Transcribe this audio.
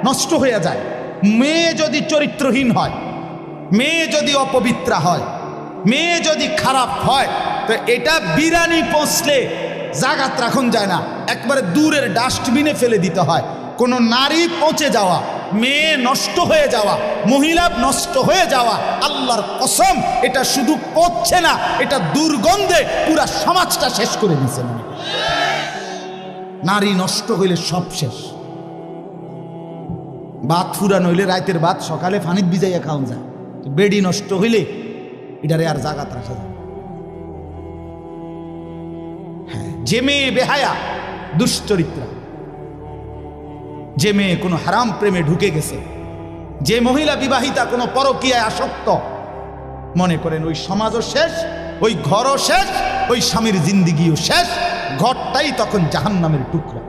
নষ্ট হয়ে যায়। মেয়ে যদি চরিত্রহীন হয়, মেয়ে যদি অপবিত্রা হয়, মেয়ে যদি খারাপ হয়, তো এটা বিরানি পৌঁছলে জাগাত রাখন যায় না, একবারে দূরের ডাস্টবিনে ফেলে দিতে হয়। কোনো নারী পচে যাওয়া, মেয়ে নষ্ট হয়ে যাওয়া, মহিলা নষ্ট হয়ে যাওয়া, আল্লাহর কসম এটা শুধু পচছে না, এটা দুর্গন্ধে পুরা সমাজটা শেষ করে দিচ্ছে। নারী নষ্ট হইলে সব শেষ। ভাত ফুরান হইলে রাতের ভাত সকালে পানিত ভিজাইয়া খাওয়া যায়, বেডি নষ্ট হইলে এটারে আর জাগাত রাখা যায়। হ্যাঁ, যে মেয়ে বেহায়া দুশ্চরিত্রা, যে মেয়ে কোনো হারাম প্রেমে ঢুকে গেছে, যে মহিলা বিবাহিতা কোনো পরকীয়ায় আসক্ত, মনে করেন ওই সমাজও শেষ, ওই ঘরও শেষ, ওই স্বামীর জিন্দিগিও শেষ, ঘরটাই তখন জাহান্নামের টুকরা।